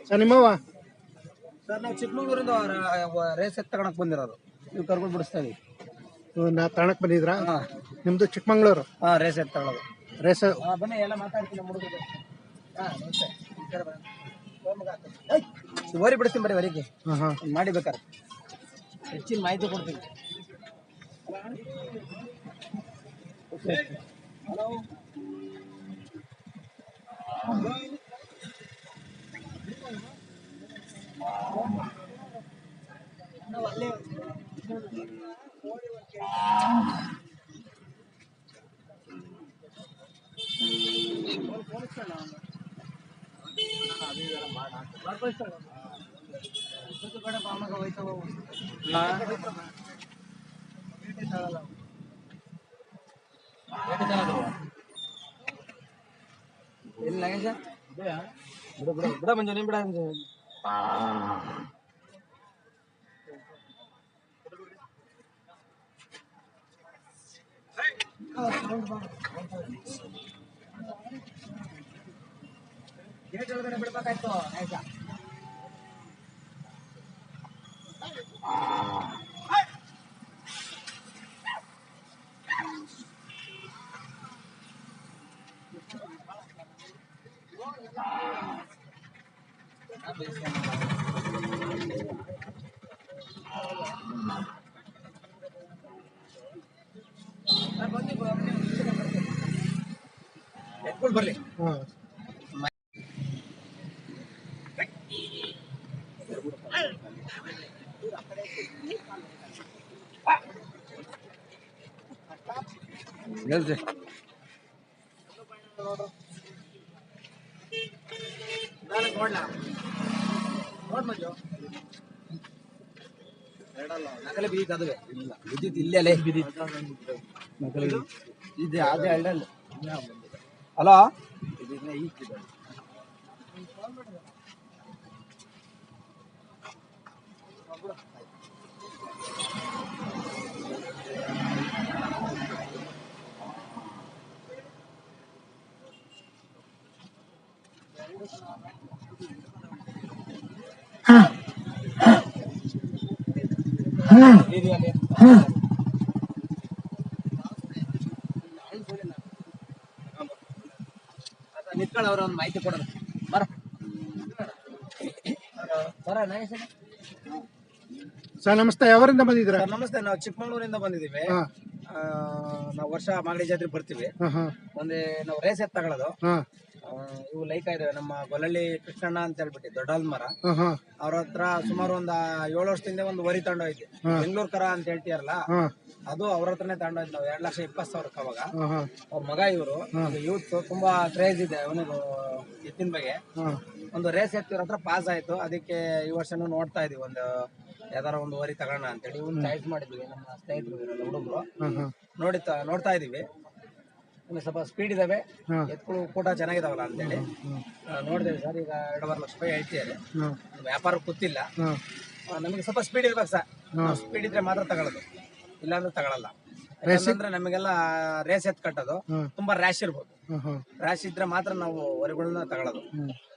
Sir ನಿಮ್ಮವ sir ನಾವು ಚಿಕ್ಕಮಂಗ್ಳೂರಿಂದ race ತಗೊಳಕ್ ಬಂದಿರೋದು. ನೀವು ಕರ್ಕೊಂಡು ಬಿಡಿಸ್ತಾ ಇದೀವಿ. ನಾ ತಗೊಳಕ್ ಬಂದಿದ್ರಾ? ನಿಮ್ದು ಚಿಕ್ಕಮಂಗ್ಳೂರು? ರೇಸ್ ತಗೊಳ್ಳೋದು. ರೇಸ್ ಬನ್ನಿ, ಎಲ್ಲ ಮಾತಾಡ್ತೀನಿ ಹುಡುಗರು. ಓರಿ ಬಿಡಿಸ್ತೀನಿ ಬರೀ ವರಿಗೆ ಮಾಡಿ ಬೇಕಾರೆ ಹೆಚ್ಚಿನ ಮಾಹಿತಿ ಕೊಡ್ತೀನಿ. ಬಿಡ ಮಂಜು, ನೀನ್ ಬಿಡ ಮಂಜು. ಗೇಟ್ ಒಳಗಡೆ ಬಿಡ್ಬೇಕಾಯ್ತು. ಬರ್ಲಿ ಹೇಳ್ರಿ. ನಕಲಿ ಬೀದ್ ಅದುವೆ ಇಲ್ಲ ಬಿದ್ದಿದ್ದು ಇಲ್ಲೇ ಬಿದ್ದಿದ್ದು ಇದೆ ಅದೇ ಅಲ್ಲಲ್ಲ. ಹಲೋ, ನಿತ್ಕೊಳ್ಳ ಅವ್ರ ಒಂದು ಮಾಹಿತಿ ಕೊಡೋದು. ಬರ ಸರ್ ನಮಸ್ತೆ, ಯಾವರಿಂದ ಬಂದಿದ್ದೀರಾ? ನಮಸ್ತೆ, ನಾವು ಚಿಕ್ಕಮಂಗ್ಳೂರಿಂದ ಬಂದಿದ್ದೀವಿ. ನಾವು ವರ್ಷ ಮಾಗಡಿ ಜಾತ್ರೆ ಬರ್ತೀವಿ. ಒಂದೇ ನಾವು ರೇಸ್ ತಗೊಳ್ಳೋದು. ಇವು ಲೈಕ್ ಇದಾವೆ ನಮ್ಮ ಗೊಲ್ಲಳ್ಳಿ ಕೃಷ್ಣಣ್ಣ ಅಂತ ಹೇಳ್ಬಿಟ್ಟು ದೊಡ್ಡಲ್ ಮರ. ಅವ್ರ ಹತ್ರ ಸುಮಾರು ಒಂದ್ 7 ವರ್ಷದಿಂದ ಒಂದು ವರಿ ತಗೊಂಡೋಯ್ತು. ಬೆಂಗಳೂರು ಕರ ಅಂತ ಹೇಳ್ತೀರಲ್ಲ, ಅದು ಅವ್ರ ಹತ್ರನೇ ತಗೊಂಡೋಯ್ತು ನಾವು 2,20,000 ಅವಾಗ. ಅವ್ರ ಮಗ ಇವರು ಯೂತ್ ತುಂಬಾ ಕ್ರೇಜ್ ಇದೆ ಅವನಿಗೆ ಎತ್ತಿನ ಬಗ್ಗೆ. ಒಂದು ರೇಸ್ ಎತ್ತಿರ ಹತ್ರ ಪಾಸ್ ಆಯ್ತು. ಅದಕ್ಕೆ ಈ ವರ್ಷನೂ ನೋಡ್ತಾ ಇದೀವಿ ಒಂದು ಯಾವ್ದಾರ ಒಂದು ವರಿ ತಗೋಣ ಅಂತೇಳಿ ಒಂದು ಚಾಯ್ಸ್ ಮಾಡಿದ್ವಿ. ನಮ್ಮ ಸ್ನೇಹಿತರು ಹುಡುಗರು ನೋಡ್ತಾ ಇದೀವಿ. ಸ್ವಲ್ಪ ಸ್ಪೀಡ್ ಇದಾವೆ, ಎತ್ಗಳು ಕೂಟ ಚೆನ್ನಾಗಿದಾವಲ್ಲ ಅಂತೇಳಿ ನೋಡಿದೇವೆ ಸರ್. ಈಗ 2.5 ಲಕ್ಷ ರೂಪಾಯಿ ಹೇಳ್ತಿದ್ದಾರೆ. ವ್ಯಾಪಾರ ಗೊತ್ತಿಲ್ಲ, ನಮಗೆ ಸ್ವಲ್ಪ ಸ್ಪೀಡ್ ಇರ್ಬೇಕು ಸರ್. ಸ್ಪೀಡ್ ಇದ್ರೆ ಮಾತ್ರ ತಗೊಳ್ಳೋದು, ಇಲ್ಲಾಂದ್ರೆ ತಗೊಳಲ್ಲ. ಯಾಕಂದ್ರೆ ನಮಗೆಲ್ಲ ರೇಸ್ ಎತ್ ಕಟ್ಟೋದು ತುಂಬಾ ರ್ಯಾಶ್ ಇರ್ಬೋದು. ರ್ಯಾಶ್ ಇದ್ರೆ ಮಾತ್ರ ನಾವು ವರಿಗಳನ್ನ ತಗೊಳ್ಳೋದು,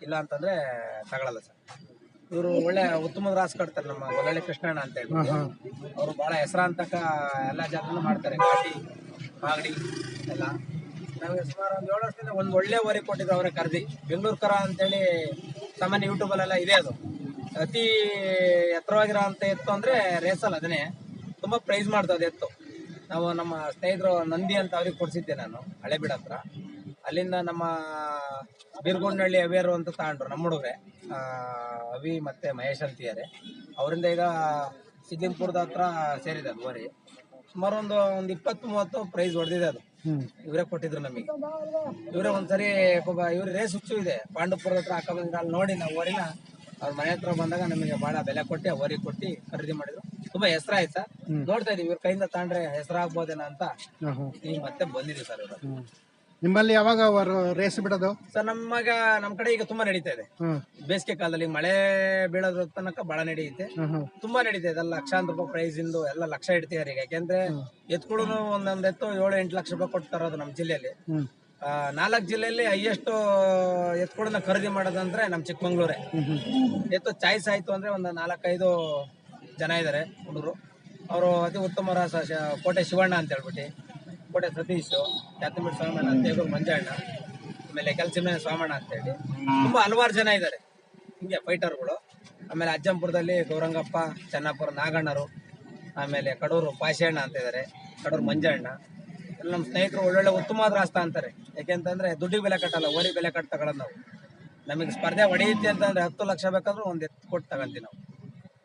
ಇಲ್ಲ ಅಂತಂದ್ರೆ ತಗೊಳಲ್ಲ ಸರ್. ಇವರು ಒಳ್ಳೆ ಉತ್ತಮ ರಾಸ್ ಕಟ್ತಾರೆ ನಮ್ಮ ಗೊಲ್ಲಳ್ಳಿ ಕೃಷ್ಣಣ್ಣ ಅಂತ ಹೇಳಿ. ಅವರು ಬಹಳ ಹೆಸರಾಂತಕ ಎಲ್ಲಾ ಜಾತ್ರೆನೂ ಮಾಡ್ತಾರೆ, ಘಾಟಿ ಮಾಗಡಿ ಎಲ್ಲ. ನಮಗೆ ಸುಮಾರು ಒಂದು 7 ವರ್ಷದಿಂದ ಒಂದು ಒಳ್ಳೆ ವರಿ ಕೊಟ್ಟಿದ್ರು ಅವರೇ ಕರ್ದಿ. ಬೆಂಗಳೂರು ಕರ ಅಂತೇಳಿ ಸಾಮಾನ್ಯ ಯೂಟ್ಯೂಬಲ್ಲೆಲ್ಲ ಇದೆ. ಅದು ಅತಿ ಎತ್ತರವಾಗಿರೋ ಅಂತ ಎತ್ತು ಅಂದ್ರೆ ರೇಸಲ್ಲಿ ಅದನ್ನೇ ತುಂಬಾ ಪ್ರೈಸ್ ಮಾಡ್ತದೆ ಎತ್ತು. ನಾವು ನಮ್ಮ ಸ್ನೇಹಿತರು ನಂದಿ ಅಂತ ಅವ್ರಿಗೆ ಕೊಡ್ಸಿದ್ದೆ ನಾನು, ಹಳೆಬೀಡು ಹತ್ರ. ಅಲ್ಲಿಂದ ನಮ್ಮ ಬೀರ್ಗೊಂಡನಹಳ್ಳಿ ಅವೇರು ಅಂತ ತಗೊಂಡ್ರು ನಮ್ಮ ಹುಡುಗ್ರೆ, ಅವಿ ಮತ್ತೆ ಮಹೇಶ್ ಅಂತಿದ್ದಾರೆ. ಅವರಿಂದ ಈಗ ಸಿದ್ಲಿಂಗ್ಪುರದ ಹತ್ರ ಸೇರಿದೆ ಅದು ವರಿ. ಸುಮಾರು ಒಂದು 20-30 ಪ್ರೈಸ್ ಹೊಡೆದಿದೆ ಅದು. ಹ್ಮ್ ಇವರೇ ಕೊಟ್ಟಿದ್ರು ನಮಗೆ. ಇವರೇ ಒಂದ್ಸರಿ ಇವ್ರ ರೇಸ್ ಹುಚ್ಚು ಇದೆ ಪಾಂಡುಪುರದ ಹತ್ರ ಹಾಕೊಂಡ್ ಅಲ್ಲಿ ನೋಡಿ ನಾವು ಓರಿನ ಅವ್ರ ಮನೆ ಹತ್ರ ಬಂದಾಗ ನಮಗೆ ಬಹಳ ಬೆಲೆ ಕೊಟ್ಟು ಆ ಓರಿ ಕೊಟ್ಟು ಖರೀದಿ ಮಾಡಿದ್ರು. ತುಂಬಾ ಹೆಸರಾಯ್ತು ಸರ್. ನೋಡ್ತಾ ಇದೀವಿ ಇವ್ರ ಕೈಯಿಂದ ತಾಂಡ್ರೆ ಹೆಸರಾಗ್ಬೋದೇನೋ ಅಂತ ಈಗ ಮತ್ತೆ ಬಂದಿದೆ ಸರ್ ಇವರು. ನಿಮ್ಮಲ್ಲಿ ಯಾವಾಗ ರೇಸ್ ಬಿಡೋದು ಸರ್? ನಮ್ ಕಡೆ ಈಗ ತುಂಬಾ ನಡೀತಾ ಇದೆ. ಬೇಸಿಗೆ ಕಾಲದಲ್ಲಿ ಮಳೆ ಬೀಳೋದ್ರ ತನಕ ಬಹಳ ನಡೆಯುತ್ತೆ, ತುಂಬಾ ನಡೀತಾ ಇದೆ. ಎಲ್ಲ ಲಕ್ಷಾಂತರ ರೂಪಾಯಿ ಪ್ರೈಸ್ ಇಂದು ಎಲ್ಲ ಲಕ್ಷ ಇಡ್ತಿದ್ದಾರೆ ಈಗ. ಯಾಕೆಂದ್ರೆ ಎತ್ಕೊಳು ಒಂದೊಂದ್ ಎತ್ತು 7-8 ಲಕ್ಷ ರೂಪಾಯಿ ಕೊಟ್ಟು ತರೋದು ನಮ್ಮ ಜಿಲ್ಲೆಯಲ್ಲಿ. 4 ಜಿಲ್ಲೆಯಲ್ಲಿ ಹೈಯೆಸ್ಟ್ ಎತ್ಕೊಳನ್ನ ಖರೀದಿ ಮಾಡೋದಂದ್ರೆ ನಮ್ ಚಿಕ್ಕಮಂಗ್ಳೂರೇ. ಎತ್ತು ಚಾಯ್ಸ್ ಆಯ್ತು ಅಂದ್ರೆ ಒಂದು 4-5 ಜನ ಇದಾರೆ ಹುಡುಗರು. ಅವರು ಅತಿ ಉತ್ತಮ ಕೋಟೆ ಶಿವಣ್ಣ ಅಂತ ಹೇಳ್ಬಿಟ್ಟು, ಕೋಟೆ ಸತೀಶ್, ಯಾತಂಬಿಡ್ ಸ್ವಾಮಣ್ಣ, ತೇಗೂರು ಮಂಜಣ್ಣ, ಆಮೇಲೆ ಕೆಲ್ಸಿಮನೆ ಸ್ವಾಮಣ್ಣ ಅಂತ ಹೇಳಿ ತುಂಬಾ ಹಲವಾರು ಜನ ಇದ್ದಾರೆ ಹಿಂಗೆ ಫೈಟರ್ಗಳು. ಆಮೇಲೆ ಅಜ್ಜಂಪುರದಲ್ಲಿ ಗೌರಂಗಪ್ಪ, ಚೆನ್ನಾಪುರ ನಾಗಣ್ಣರು, ಆಮೇಲೆ ಕಡೂರು ಪಾಶಣ್ಣ ಅಂತ ಇದ್ದಾರೆ, ಕಡೂರು ಮಂಜಣ್ಣ. ಎಲ್ಲ ನಮ್ಮ ಸ್ನೇಹಿತರು ಒಳ್ಳೊಳ್ಳೆ ಉತ್ತಮವಾದ ರಾಸ್ತ ಅಂತಾರೆ. ಯಾಕೆಂತಂದ್ರೆ ದುಡ್ಡಿಗೆ ಬೆಲೆ ಕಟ್ಟಲ್ಲ, ಓರಿ ಬೆಲೆ ಕಟ್ಟು ತಗೊಳ್ಳೋದು ನಾವು. ನಮಗೆ ಸ್ಪರ್ಧೆ ಹೊಡೆಯುತ್ತೆ ಅಂತಂದ್ರೆ 10 ಲಕ್ಷ ಬೇಕಾದ್ರೂ ಒಂದು ಎತ್ತು ಕೊಟ್ಟು ತಗೊಂತೀವಿ ನಾವು.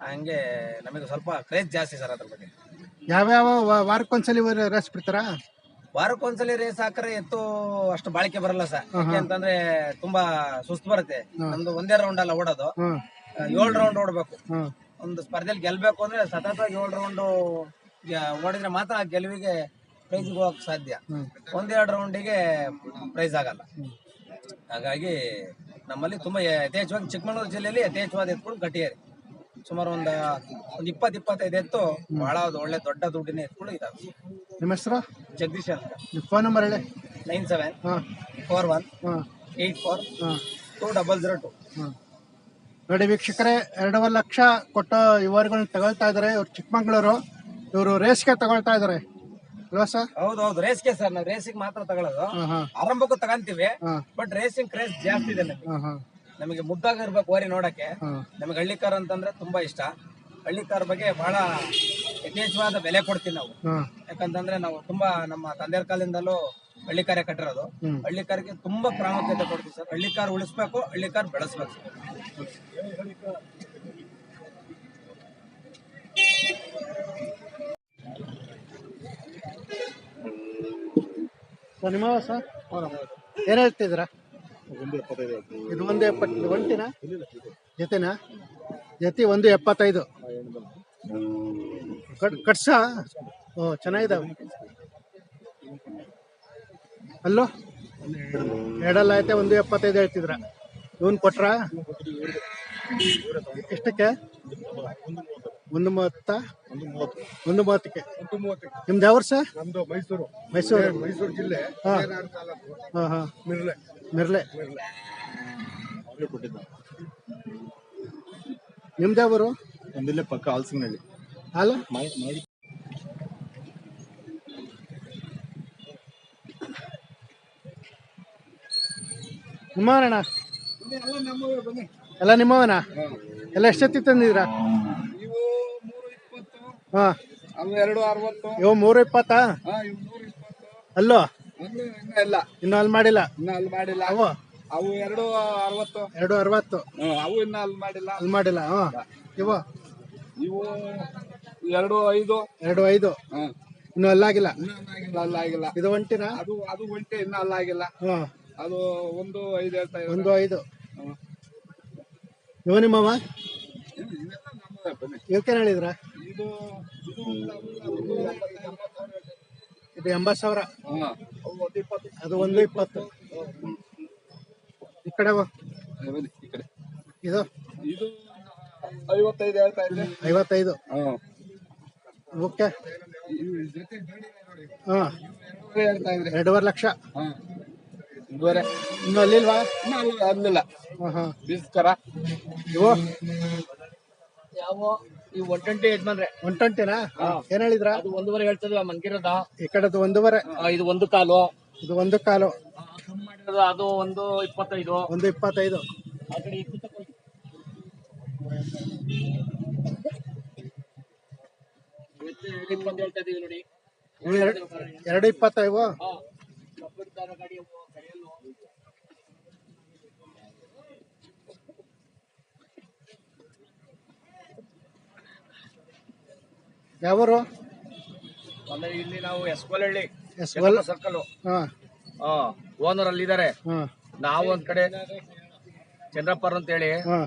ಹಂಗೆ ನಮಗೆ ಸ್ವಲ್ಪ ಕ್ರೇಜ್ ಜಾಸ್ತಿ ಸರ್ ಅದ್ರ ಬಗ್ಗೆ. ಯಾವ್ಯಾವ ವಾರಕ್ಕೊಂದ್ಸಲಿ ರೇಸ್ ಬಿಡ್ತಾರಾ? ವಾರಕ್ಕೊಂದ್ಸಲಿ ರೇಸ್ ಹಾಕ್ರೆ ಎತ್ತು ಅಷ್ಟು ಬಾಳಿಕೆ ಬರಲ್ಲ ಸರ್. ಯಾಕೆಂತಂದ್ರೆ ತುಂಬಾ ಸುಸ್ತು ಬರುತ್ತೆ. ನಮ್ದು ಒಂದೇ ರೌಂಡ್ ಅಲ್ಲ ಓಡೋದು, 7 ರೌಂಡ್ ಓಡಬೇಕು. ಒಂದು ಸ್ಪರ್ಧೆಯಲ್ಲಿ ಗೆಲ್ಬೇಕು ಅಂದ್ರೆ ಸತತ 7 ರೌಂಡ್ ಓಡಿದ್ರೆ ಮಾತ್ರ ಗೆಲುವಿಗೆ ಪ್ರೈಸ್ ಹೋಗಕ್ ಸಾಧ್ಯ. 1-2 ರೌಂಡಿಗೆ ಪ್ರೈಸ್ ಆಗಲ್ಲ. ಹಾಗಾಗಿ ನಮ್ಮಲ್ಲಿ ತುಂಬಾ ಯಥೇಚ್ಛವಾಗಿ ಚಿಕ್ಕಮಗಳೂರು ಜಿಲ್ಲೆಯಲ್ಲಿ ಯಥೇಚ್ಛವಾದ ಎತ್ಕೊಂಡು ಗಟ್ಟಿಯಾರಿ ಸುಮಾರು ಒಂದು 20-25 ಎತ್ತು ಬಹಳ ಒಳ್ಳೆ ದೊಡ್ಡ ದುಡ್ಡಿನ ಎತ್ಕೊಂಡು ಇದಾವೆ. ನಿಮ್ಮ ಹೆಸರು? ಜಗದೀಶ್ ಅಂತ. ಫೋನ್ ನಂಬರ್ ಹೇಳಿ. 9741842002. ನೋಡಿ ವೀಕ್ಷಕರೇ, 2.5 ಲಕ್ಷ ಕೊಟ್ಟು ಇವರುಗಳನ್ನ ತಗೊಳ್ತಾ ಇದಾರೆ. ಇವ್ರು ಚಿಕ್ಕಮಂಗ್ಳೂರು, ಇವರು ರೇಸ್ಗೆ ತಗೊಳ್ತಾ ಇದಾರೆ ಅಲ್ವಾ ಸರ್? ಹೌದೌದು, ರೇಸ್ಗೆ ಸರ್. ನಾವು ರೇಸಿಗೆ ಮಾತ್ರ ತಗೊಳ್ಳೋದು. ಆರಂಭಕ್ಕೂ ತಗೊಂತೀವಿ, ಬಟ್ ರೇಸಿಂಗ್ ಕ್ರೇಜ್ ಜಾಸ್ತಿ ಇದೆ ನಮಗೆ. ಮುದ್ದಾಗಿರ್ಬೇಕು ಓರಿ ನೋಡಕ್ಕೆ. ನಮಗೆ ಹಳ್ಳಿಕಾರ್ ಅಂತಂದ್ರೆ ತುಂಬಾ ಇಷ್ಟ. ಹಳ್ಳಿಕಾರ್ ಬಗ್ಗೆ ಬಹಳ ಯಥೇಚ್ಛವಾದ ಬೆಲೆ ಕೊಡ್ತೀವಿ ನಾವು. ಯಾಕಂತಂದ್ರೆ ನಾವು ತುಂಬಾ ನಮ್ಮ ತಂದೆಯ ಕಾಲದಿಂದಲೂ ಹಳ್ಳಿಕಾರೇ ಕಟ್ಟಿರೋದು. ಹಳ್ಳಿಕಾರಿಗೆ ತುಂಬಾ ಪ್ರಾಮುಖ್ಯತೆ ಕೊಡ್ತೀವಿ ಸರ್. ಹಳ್ಳಿಕಾರ್ ಉಳಿಸ್ಬೇಕು, ಹಳ್ಳಿಕಾರ್ ಬೆಳೆಸ್ಬೇಕು ಸರ್. ನಿಮ್ಮ ಸರ್ ಏನ್ ಹೇಳ್ತಿದ್ದೀರಾ? ಇದು 1.70 ಒಂಟಿನ ಜೊತೆನಾ? ಜೊತೆ 1.75 ಕಟ್ಸ. ಓ, ಚೆನ್ನಾಗಿದ್ದಾವೆ. ಅಲ್ಲೋ ಎರಡಲ್ಲ ಐತೆ. 1.75 ಹೇಳ್ತಿದ್ರ. ಇವನ್ ಕೊಟ್ರ ಎಷ್ಟಕ್ಕೆ? 1.30. 1.30ಕ್ಕೆ. ನಿಮ್ದು ಯಾವ ಸರ್? ನಮ್ದು ಮೈಸೂರು. ಮೈಸೂರು ಜಿಲ್ಲೆ. ಮಿರ್ಲೆ. ನಿಮ್ದು ಯಾವರು? ಒಂದಿಲ್ಲೇ ಪಕ್ಕ ಹಾಲ್ಸಿಂಗನಹಳ್ಳಿ. ಅಲ್ಲ ನಿಮ್ಮವನಣ್ಣ? ಎಲ್ಲ ನಿಮ್ಮವನ? ಎಲ್ಲ ಎಷ್ಟೊತ್ತಿ ತಂದಿದ್ದೀರಾ? ಹಾ, ಅವು 260. ಇವು 320. ಅಲ್ಲೋ ಇನ್ನು ಅಲ್ಲಿ ಮಾಡಿಲ್ಲ. ಅವು 260. 260. ಅವು ಇನ್ನ ಅಲ್ಲಿ ಮಾಡಿಲ್ಲ. ಹಾ, ಇವು 2.5. ಇನ್ನು ಅಲ್ಲಾಗಿಲ್ಲ. ಇದು ಒಂಟಿನ? ಅದು ಒಂಟೆ ಇನ್ನ ಅಲ್ಲಾಗಿಲ್ಲ. ಅದು 1.5 ಹೇಳ್ತಾ ಇದ್ದಾರೆ. 1.5. ಇವ ನಿಮ್ಮವ? ಇವಕ್ಕೇನು ಹೇಳಿದ್ರ? ಇದು 80,000. ಅದು 1.20. ಈ ಕಡೆ ಇದು 55 ಹೇಳ್ತಾ ಇದ್ದೆ. 55. ಓಕೆ. ಹಾ, 2.5 ಲಕ್ಷ. ಇನ್ನು ಅಲ್ಲಿಲ್ವಾ? ಆಗ್ಲಿಲ್ಲ. ಇವು ಯಾವ 120 ಯಜಮಾನ್ರೆ? 120ನಾ? ಏನ್ ಹೇಳಿದ್ರ? ಅದು 1.5 ಹೇಳ್ತದ ಮನ್ಗಿರೋದ. ಈ ಕಡೆದು 1.5. ಇದು 1 ಕಾಲು. ಇದು 1 ಕಾಲು. ಅದು 1.25. 1.25. ಆ ಕಡೆ ಹೇಳ್ತಾ ಇದೀವಿ ನೋಡಿ. 2.20 ಇವು. ಯಾವರು? ಇಲ್ಲಿ ನಾವು ಎಸ್ಕೊಲಹಳ್ಳಿ. ಎಸ್ ವಲ್ ಸರ್ಕಲ್ ಹಾ ಓನರ್ ಅಲ್ಲಿ ಇದಾರೆ. ಹಾ ನಾವು ಒಂದ್ ಕಡೆ ಚಂದ್ರಪ್ಪರ್ ಅಂತ ಹೇಳಿ ಹಾ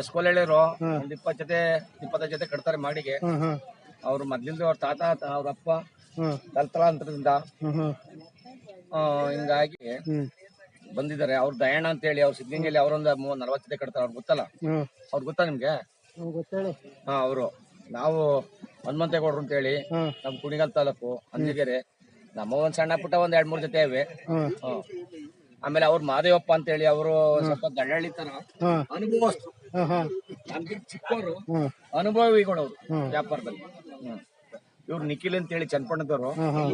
ಎಸ್ಕೊಲೆಳಿರು ಒಂದ್ 25 ಜೊತೆ ಕಟ್ತಾರೆ ಮಾಡಿಗೆ. ಹಾ ಹಾ ಅವ್ರು ಮೊದ್ಲಿಂದ ಅವ್ರ ತಾತ ಅವ್ರ ಅಪ್ಪ ಹಾ ತಲತಲಾಂತರದಿಂದ ಹಾ ಹಿಂಗಾಗಿ ಹ್ಮ್ ಬಂದಿದ್ದಾರೆ. ಅವ್ರ ದಯಣ್ಣ ಅಂತ ಹೇಳಿ ಅವ್ರ ಸಿದ್ಧಗಂಗೆಯಲ್ಲಿ ಅವರೊಂದು 40 ಜೊತೆ ಕಟ್ತಾರೆ. ಅವ್ರು ಗೊತ್ತಲ್ಲ? ಹ್ಮ್ ಅವ್ರು ಗೊತ್ತಾ ನಿಮ್ಗೆ? ಗೊತ್ತೇಳಿ. ಅವರು ನಾವು ಹನುಮಂತೇಗೌಡ್ರು ಅಂತ ಹೇಳಿ ಹ್ಮ್ ನಮ್ ಕುಣಿಗಲ್ ತಾಲೂಕು ಅಂದಿಗೆರೆ. ನಮ್ಮ ಒಂದ್ ಸಣ್ಣ ಪುಟ್ಟ ಒಂದ್ 2-3 ಜೊತೆ ಇವೆ. ಹ್ಮ್ ಆಮೇಲೆ ಅವ್ರು ಮಾದೇವಪ್ಪ ಅಂತ ಹೇಳಿ ಅವರು ಸ್ವಲ್ಪ ದಳ್ಳಳ್ಳಿ ತರ ಹಾ ಅನುಭವಸ್ಥರು. ಹಾ ಹಾ ನಮ್ಗೆ ಚಿಕ್ಕವರು ಹ್ಮ್ ಅನುಭವಿಗಳು ಅವರು ವ್ಯಾಪಾರದಲ್ಲಿ. ಇವ್ರು ನಿಖಿಲ್ ಅಂತ ಹೇಳಿ ಚನ್ನಪಟ್ಟಣದವರು. ಹಾ ಹಾ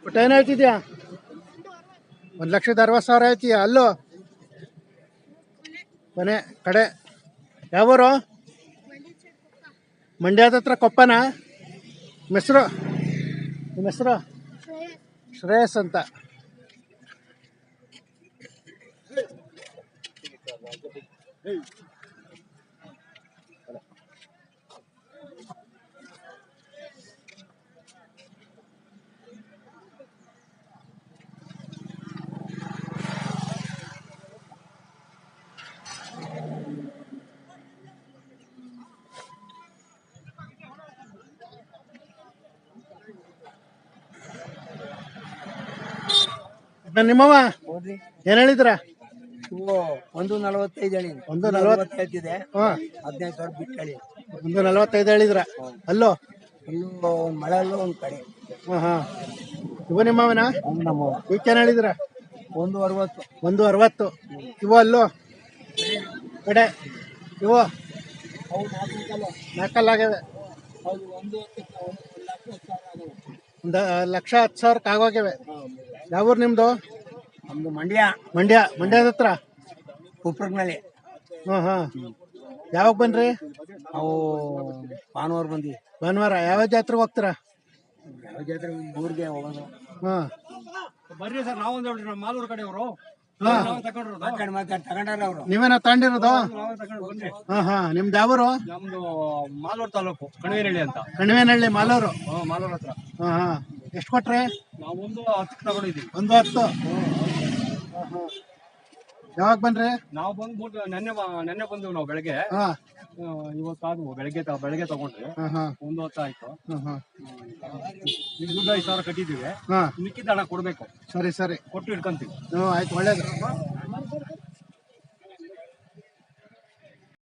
ಒಟ್ಟು ಏನು ಹೇಳ್ತಿದ್ಯಾ? 1,60,000 ಹೇಳ್ತೀಯ? ಅಲ್ಲೋ ಮನೆ ಕಡೆ ಯಾವೂರು? ಮಂಡ್ಯದ ಹತ್ರ ಕೊಪ್ಪನ? ನಿಮ್ಮ ಹೆಸರು? ನಿಮ್ಮ ಹೆಸರು? ಶ್ರೇಯಸ್ ಅಂತ. ನಿಮ್ಮವ ಏನ್ ಹೇಳಿದ್ರ? ಒಂದು 45 ಹೇಳಿ. 1,40 ಹೇಳ್ತಿದೆ. ಹಾ 15,000 ಬಿಟ್ಟು ಹೇಳಿ. 1,45 ಹೇಳಿದ್ರ? ಅಲ್ಲೋ ಇಲ್ಲೂ ಒಂದ್ ಮಳೆಯಲ್ಲೂ ಒಂದ್ ಕಡೆ. ಹಾ ಹಾ ಇವ ನಿಮ್ಮವನ? ಇವಕ್ಕೇನ್ ಹೇಳಿದ್ರ? 160. 160. ಇವು ಅಲ್ಲೋ ಕಡೆ ಇವು ನಾಲ್ಕಲ್ಲಾಗ್ಯವೆ. ಒಂದು 1,10,000 ಆಗೋಗ್ಯವೆ. ಯಾವೂರು ನಿಮ್ದು? ನಮ್ದು ಮಂಡ್ಯ. ಮಂಡ್ಯದ ಹತ್ರ ಉಪ್ರಗ್ನಲ್ಲಿ. ಹಾ ಹಾ ಯಾವಾಗ ಬನ್ರಿ? ನಾವು ಭಾನುವಾರ ಬಂದ್ವಿ. ಭಾನುವಾರ ಯಾವ ಜಾತ್ರೆಗೆ ಹೋಗ್ತೀರಾ? ಯಾವ ಜಾತ್ರೆ ಊರಿಗೆ ಹೋಗೋದು. ಹಾ ಬರ್ರಿ ಸರ್, ನಾವೊಂದು ಹೇಳ್ರಿ, ನಮ್ಮ ಮಾಲೂರು ಕಡೆಯವರು ತಗೊಂಡ್ರ ಅವರು. ನೀವೇನ ತಗೊಂಡಿರೋದು? ಹಾ ಹಾ ನಿಮ್ದು ಯಾವೂರು? ನಮ್ದು ಮಾಲೂರು ತಾಲೂಕು ಕಣಿವೇನಹಳ್ಳಿ ಅಂತ. ಕಣಿವೇನಹಳ್ಳಿ ಮಾಲೂರು. ಮಾಲೂರು ಹತ್ರ. ಹಾ ಹಾ ಎಷ್ಟು ಕೊಟ್ರಿ? ನಾವು 10 ತಗೊಂಡಿದ್ದೀವಿ. 110. ಯಾವಾಗ ಬನ್ರಿ? ನಾವು ಬಂದ್ಬಿಟ್ಟು ನೆನ್ನೆ ಬಂದ್ವಿ ನಾವು ಬೆಳಗ್ಗೆ. ಹಾ ಇವತ್ತಾದ್ವು ಬೆಳಗ್ಗೆ ತಗೊಂಡ್ರಿ. ಹಾ ಹಾ 110 ಆಯ್ತು. ಹಾ ಹಾ ಈಗ ದುಡ್ಡು 5,000 ಕಟ್ಟಿದ್ದೀವಿ. ಹಾ ಮಿಕ್ಕಿದ ಹಣ ಕೊಡ್ಬೇಕು. ಸರಿ ಸರಿ ಕೊಟ್ಟು ಇಟ್ಕೊಂತೀವಿ. ಆಯ್ತು ಒಳ್ಳೇದು.